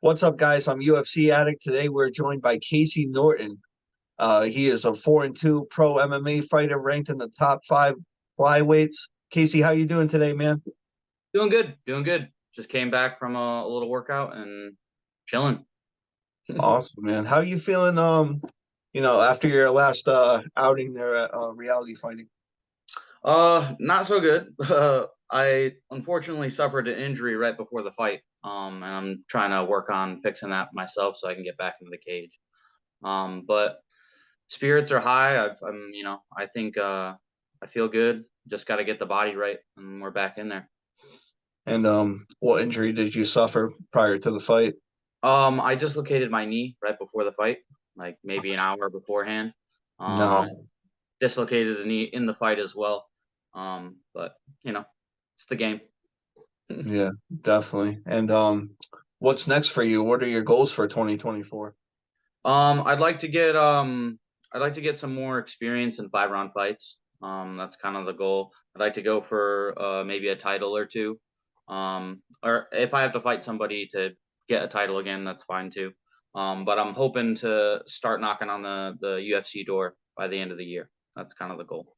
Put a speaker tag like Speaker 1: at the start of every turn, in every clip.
Speaker 1: What's up, guys? I'm UFC Addict. Today we're joined by Casey Norton. He is a 4-2 pro MMA fighter ranked in the top five flyweights. Casey, how you doing today, man?
Speaker 2: Doing good, doing good. Just came back from a little workout and chilling.
Speaker 1: Awesome, man. How you feeling? After your last outing there at Reality Fighting.
Speaker 2: Not so good. I unfortunately suffered an injury right before the fight. And I'm trying to work on fixing that myself so I can get back into the cage. But spirits are high. I think I feel good. Just got to get the body right, and we're back in there.
Speaker 1: And what injury did you suffer prior to the fight?
Speaker 2: I dislocated my knee right before the fight, like maybe an hour beforehand.
Speaker 1: No.
Speaker 2: Dislocated the knee in the fight as well. But it's the game.
Speaker 1: Yeah, definitely. And what's next for you? What are your goals for 2024?
Speaker 2: Um, I'd like to get um, I'd like to get some more experience in 5 round fights. That's kind of the goal. I'd like to go for maybe a title or two. Or if I have to fight somebody to get a title again, that's fine too. But I'm hoping to start knocking on the UFC door by the end of the year. That's kind of the goal.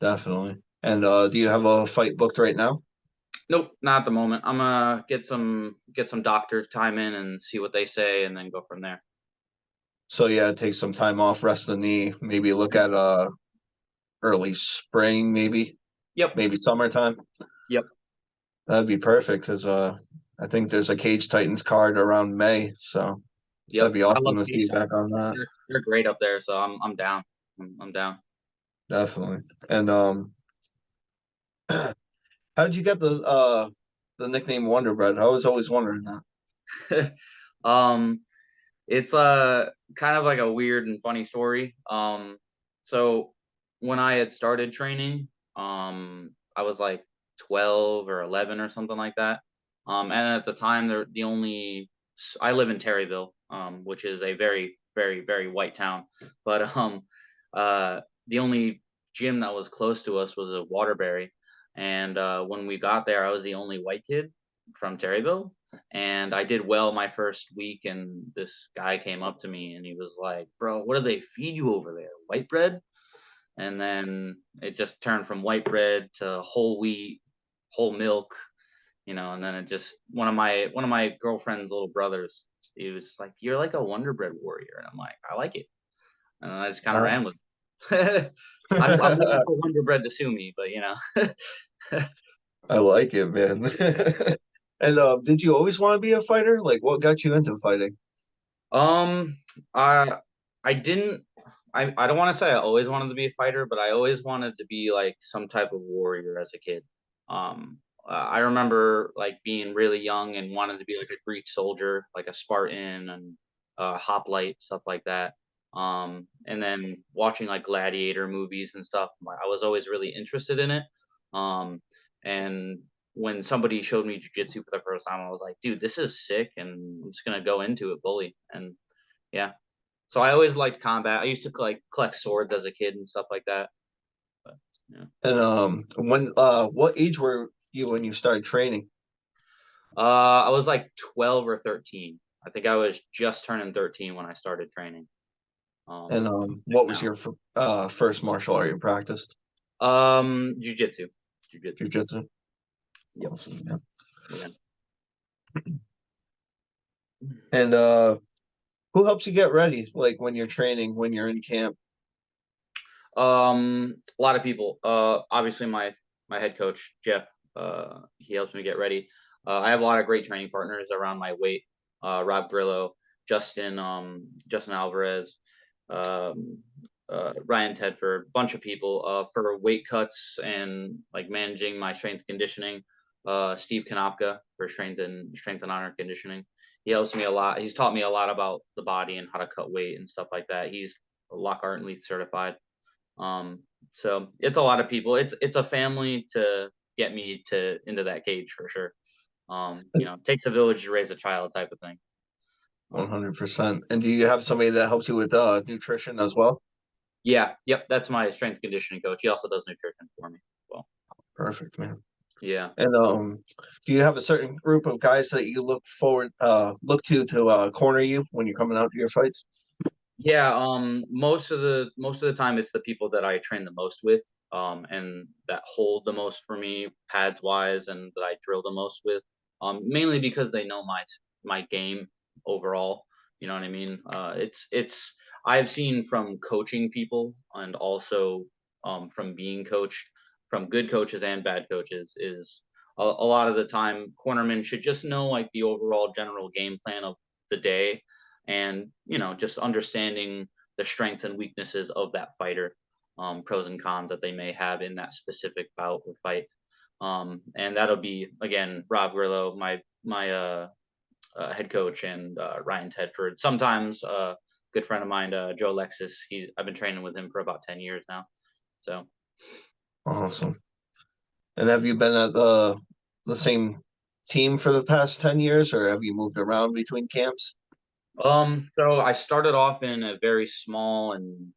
Speaker 1: Definitely. And do you have a fight booked right now?
Speaker 2: Nope, not at the moment. I'm gonna get some doctor time in and see what they say, and then go from there.
Speaker 1: So yeah, take some time off, rest the knee, maybe look at early spring,
Speaker 2: Yep,
Speaker 1: maybe summertime.
Speaker 2: yep,
Speaker 1: That'd be perfect because I think there's a Cage Titans card around May, so that'd
Speaker 2: yep.
Speaker 1: be
Speaker 2: I love
Speaker 1: awesome to see
Speaker 2: Cage
Speaker 1: you back
Speaker 2: Titans.
Speaker 1: on that.
Speaker 2: They're great up there, so I'm down. I'm down.
Speaker 1: Definitely. And how'd you get the nickname Wonderbread? I was always wondering that.
Speaker 2: um, it's kind of like a weird and funny story. So when I had started training, I was like 12 or 11 or something like that. And at the time, the only I live in Terryville, which is a very, very, very white town. But the only gym that was close to us was a Waterbury. And when we got there, I was the only white kid from Terryville, and I did well my first week. And this guy came up to me and he was like, "Bro, what do they feed you over there? White bread?" And then it just turned from white bread to whole wheat, whole milk, and then it just one of my girlfriend's little brothers, he was like, "You're like a Wonderbread Warrior." And I'm like, "I like it." And I just kind of ran with
Speaker 1: Nice.
Speaker 2: it. I'm waiting for Wonderbread to sue me, but.
Speaker 1: I like it, man. And did you always want to be a fighter? Like, what got you into fighting?
Speaker 2: Um, I I didn't. I don't want to say I always wanted to be a fighter, but I always wanted to be like some type of warrior as a kid. I remember like being really young and wanted to be like a Greek soldier, like a Spartan and hoplite stuff like that. And then watching like gladiator movies and stuff, I was always really interested in it. Um, and when somebody showed me jujitsu for the first time, I was like, dude, this is sick, and I'm just gonna go into it fully. And yeah, so I always liked combat. I used to like collect swords as a kid and stuff like that. But yeah,
Speaker 1: And what age were you when you started training?
Speaker 2: I was like 12 or 13. I think I was just turning 13 when I started training.
Speaker 1: And
Speaker 2: Like
Speaker 1: what was
Speaker 2: now,
Speaker 1: your first martial art you practiced?
Speaker 2: jujitsu, jujitsu.
Speaker 1: Jiu-jitsu.
Speaker 2: Yep.
Speaker 1: Awesome, man.
Speaker 2: Yeah.
Speaker 1: And who helps you get ready? Like when you're training, when you're in camp?
Speaker 2: A lot of people. Obviously my head coach Jeff. He helps me get ready. I have a lot of great training partners around my weight. Rob Grillo, Justin Alvarez, um, Ryan Tedford, bunch of people for weight cuts and like managing my strength conditioning. Steve Kanopka for strength and honor conditioning. He helps me a lot. He's taught me a lot about the body and how to cut weight and stuff like that. He's Lockhart and Leith certified. Um, so it's a lot of people. It's a family to get me to into that cage for sure. It takes a village to raise a child type of thing. Um,
Speaker 1: 100%. And do you have somebody that helps you with nutrition as well?
Speaker 2: yeah, yep, that's my strength conditioning coach. He also does nutrition for me as well.
Speaker 1: Perfect, man.
Speaker 2: Yeah.
Speaker 1: And do you have a certain group of guys that you look to corner you when you're coming out to your fights?
Speaker 2: Yeah, most of the time it's the people that I train the most with, and that hold the most for me, pads wise, and that I drill the most with. Mainly because they know my game overall. You know what I mean? It's I've seen from coaching people and also from being coached, from good coaches and bad coaches, is a lot of the time cornermen should just know like the overall general game plan of the day, and just understanding the strengths and weaknesses of that fighter, pros and cons that they may have in that specific bout or fight. And that'll be again Rob Grillo, my head coach, and Ryan Tedford. Sometimes good friend of mine, Joe Lexus. I've been training with him for about 10 years now. So
Speaker 1: Awesome. And have you been at the same team for the past 10 years, or have you moved around between camps?
Speaker 2: so I started off in a very small and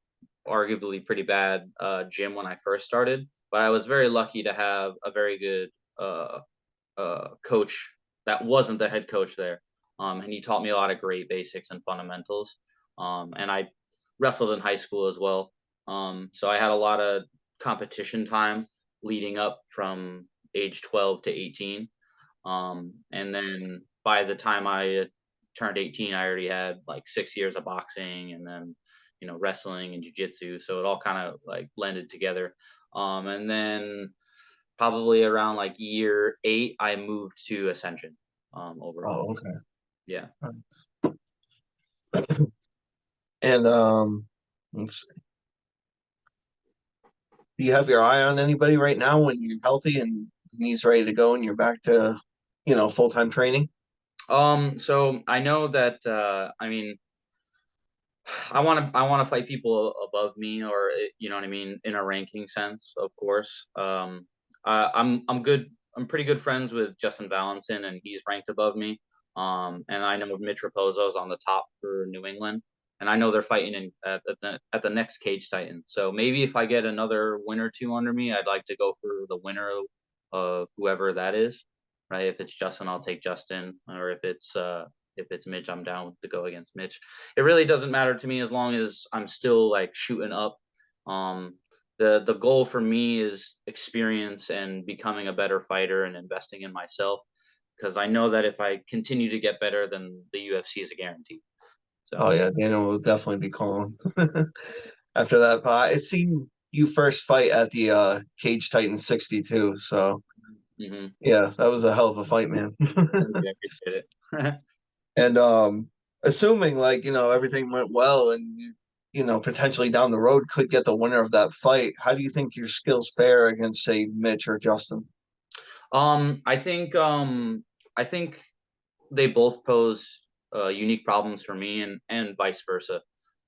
Speaker 2: arguably pretty bad gym when I first started, but I was very lucky to have a very good uh, coach that wasn't the head coach there, and he taught me a lot of great basics and fundamentals. And I wrestled in high school as well, so I had a lot of competition time leading up from age 12 to 18. And then by the time I turned 18, I already had like 6 years of boxing, and then wrestling and jujitsu. So it all kind of like blended together. And then probably around like year 8, I moved to Ascension. Overall,
Speaker 1: Oh, okay.
Speaker 2: yeah.
Speaker 1: And let's see. Do you have your eye on anybody right now when you're healthy and knees ready to go and you're back to, full-time training?
Speaker 2: So I know that I mean I want to fight people above me, or you know what I mean, in a ranking sense, of course. I'm good. I'm pretty good friends with Justin Valentin, and he's ranked above me. And I know Mitch Raposo's on the top for New England, and I know they're fighting at the next Cage Titan. So maybe if I get another win or two under me, I'd like to go for the winner of whoever that is. Right? If it's Justin, I'll take Justin, or if it's Mitch, I'm down to go against Mitch. It really doesn't matter to me as long as I'm still like shooting up. Um, the goal for me is experience and becoming a better fighter and investing in myself, because I know that if I continue to get better, then the UFC is a guarantee.
Speaker 1: Oh
Speaker 2: So
Speaker 1: yeah, Daniel will definitely be calling after that. But I seen you first fight at the Cage Titan 62. So
Speaker 2: mhm.
Speaker 1: yeah, that was a hell of a fight, man.
Speaker 2: Thank you, I appreciate it.
Speaker 1: And assuming like, everything went well and potentially down the road could get the winner of that fight, how do you think your skills fare against, say, Mitch or Justin?
Speaker 2: I think they both pose unique problems for me, and vice versa.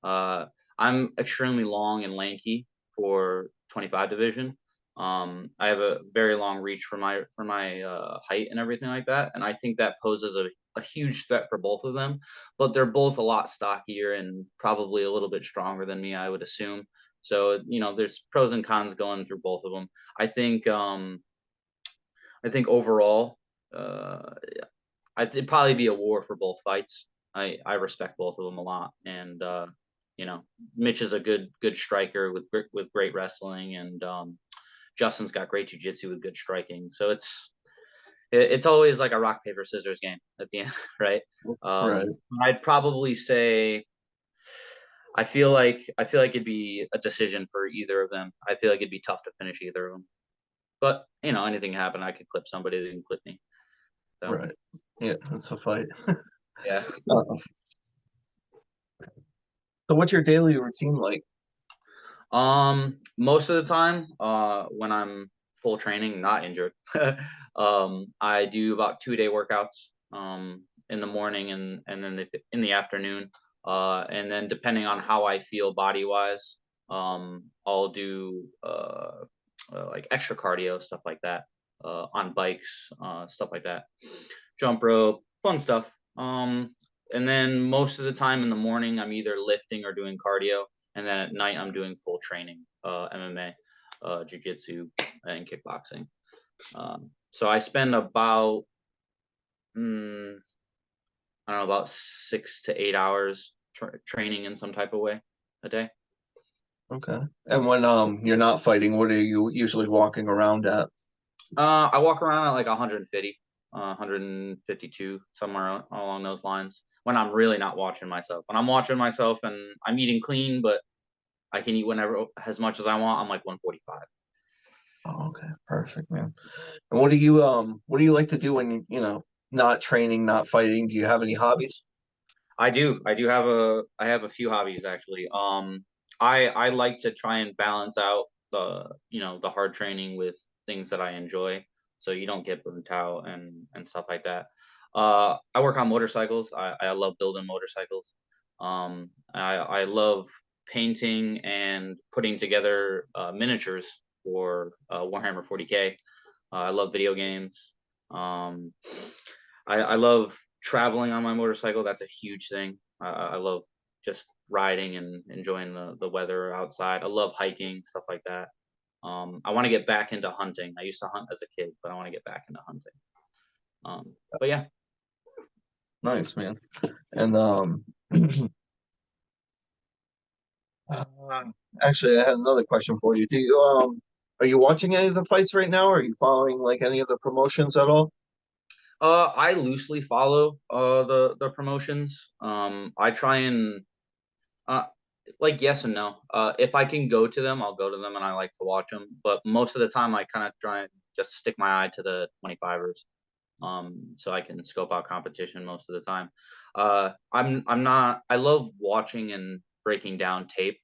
Speaker 2: Uh, I'm extremely long and lanky for 25 division. I have a very long reach for my height and everything like that, and I think that poses a huge threat for both of them. But they're both a lot stockier and probably a little bit stronger than me, I would assume. So there's pros and cons going through both of them. I think overall, uh, it'd probably be a war for both fights. I respect both of them a lot, and Mitch is a good striker with great wrestling, and Justin's got great jujitsu with good striking. So it's always like a rock paper scissors game at the end, right?
Speaker 1: Right.
Speaker 2: I'd probably say I feel like it'd be a decision for either of them. I feel like it'd be tough to finish either of them, but anything can happen. I could clip somebody that can clip me. So
Speaker 1: Right. Yeah, that's a fight.
Speaker 2: yeah.
Speaker 1: Uh, so what's your daily routine like?
Speaker 2: Most of the time, when I'm full training, not injured, I do about 2 day workouts, in the morning, and then in the afternoon. And then depending on how I feel body wise, I'll do like extra cardio, stuff like that, on bikes, stuff like that, jump rope, fun stuff. And then most of the time in the morning, I'm either lifting or doing cardio, and then at night I'm doing full training, MMA, jiu-jitsu, and kickboxing. So I spend about mm, I don't know, about 6 to 8 hours training in some type of way a day.
Speaker 1: Okay. And when you're not fighting, what are you usually walking around at?
Speaker 2: I walk around at like 150, 152, somewhere along those lines. When I'm really not watching myself. When I'm watching myself and I'm eating clean, but I can eat whenever as much as I want, I'm like 145.
Speaker 1: Oh, okay. Perfect, man. And what do you like to do when not training, not fighting? Do you have any hobbies?
Speaker 2: I do. I have a few hobbies actually. I like to try and balance out the hard training with things that I enjoy, so you don't get burnt out and stuff like that. I work on motorcycles. I love building motorcycles. I love painting and putting together miniatures for Warhammer 40K. I love video games. Um, I love traveling on my motorcycle. That's a huge thing. I love just riding and enjoying the weather outside. I love hiking, stuff like that. I want to get back into hunting. I used to hunt as a kid, but I want to get back into hunting. But yeah.
Speaker 1: Nice, man. And uh, actually, I had another question for you. Do you are you watching any of the fights right now? Are you following like any of the promotions at all?
Speaker 2: I loosely follow the promotions. I try and uh like yes and no. If I can go to them, I'll go to them and I like to watch them. But most of the time, I kind of try and just stick my eye to the 25ers. So I can scope out competition most of the time. I'm not. I love watching and breaking down tape,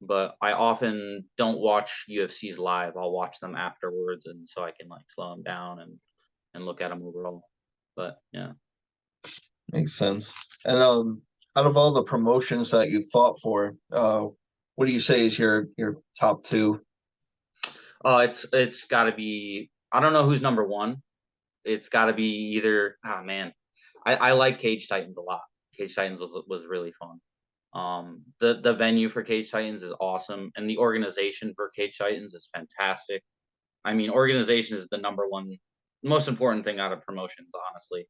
Speaker 2: but I often don't watch UFCs live. I'll watch them afterwards, and so I can like slow them down and look at them overall. But yeah,
Speaker 1: Makes sense. And out of all the promotions that you fought for, what do you say is your top two?
Speaker 2: it's got to be. I don't know who's number one. It's got to be either. Ah man, I like Cage Titans a lot. Cage Titans was really fun. The venue for Cage Titans is awesome, and the organization for Cage Titans is fantastic. I mean, organization is the number one most important thing out of promotions, honestly.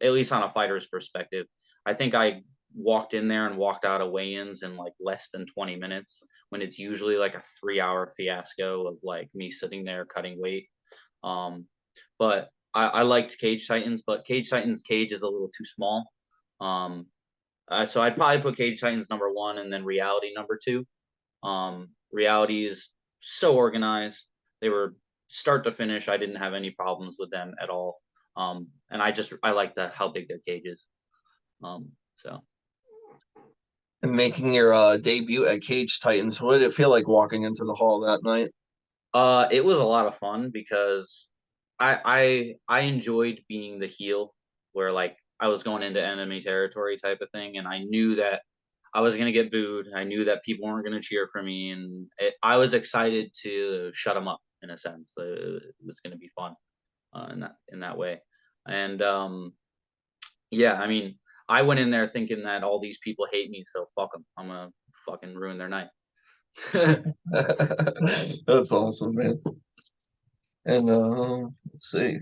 Speaker 2: At least on a fighter's perspective. I think I walked in there and walked out of weigh-ins in like less than 20 minutes when it's usually like a 3 hour fiasco of like me sitting there cutting weight. Um, but I liked Cage Titans, but Cage Titans cage is a little too small. Um, so I'd probably put Cage Titans number one and then Reality number two. Reality is so organized. They were start to finish. I didn't have any problems with them at all. And I like the how big their cage is. So
Speaker 1: And making your debut at Cage Titans, what did it feel like walking into the hall that night?
Speaker 2: it was a lot of fun because I enjoyed being the heel where like I was going into enemy territory type of thing, and I knew that I was gonna get booed. I knew that people weren't gonna cheer for me, and I was excited to shut them up in a sense. It was gonna be fun in that way, and yeah, I mean, I went in there thinking that all these people hate me, so fuck them. I'm gonna fucking ruin their night.
Speaker 1: That's awesome, man. And let's see,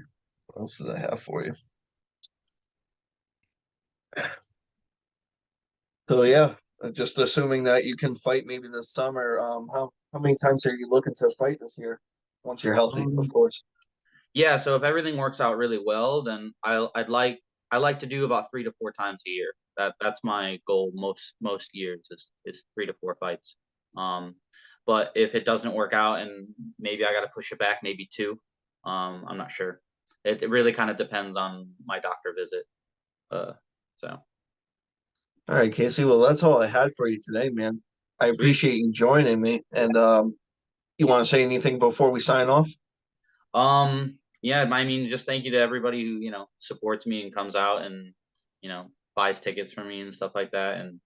Speaker 1: what else did I have for you? So yeah, just assuming that you can fight maybe this summer. How many times are you looking to fight this year? Once you're healthy, of
Speaker 2: Um,
Speaker 1: course.
Speaker 2: yeah, so if everything works out really well, then I like to do about 3 to 4 times a year. That's my goal most years is 3 to 4 fights. Um, but if it doesn't work out and maybe I got to push it back, maybe two. I'm not sure. It really kind of depends on my doctor visit. Uh, so
Speaker 1: All right, Casey. Well, that's all I had for you today, man. I
Speaker 2: sweet.
Speaker 1: appreciate you joining me. And you want to say anything before we sign off?
Speaker 2: Yeah, I mean, just thank you to everybody who, supports me and comes out and, buys tickets for me and stuff like that. And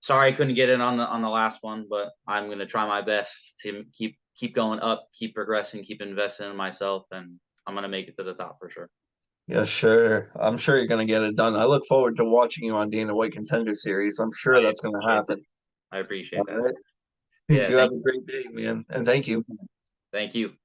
Speaker 2: sorry I couldn't get it on the last one, but I'm gonna try my best to keep going up, keep progressing, keep investing in myself, and I'm gonna make it to the top for sure.
Speaker 1: Yeah, sure. I'm sure you're going to get it done. I look forward to watching you on Dana White Contender Series. I'm sure
Speaker 2: I
Speaker 1: that's going to
Speaker 2: appreciate that.
Speaker 1: happen.
Speaker 2: I
Speaker 1: All
Speaker 2: appreciate that.
Speaker 1: right.
Speaker 2: Yeah,
Speaker 1: You have
Speaker 2: thank
Speaker 1: a
Speaker 2: you.
Speaker 1: great day, man. And thank you.
Speaker 2: Thank you.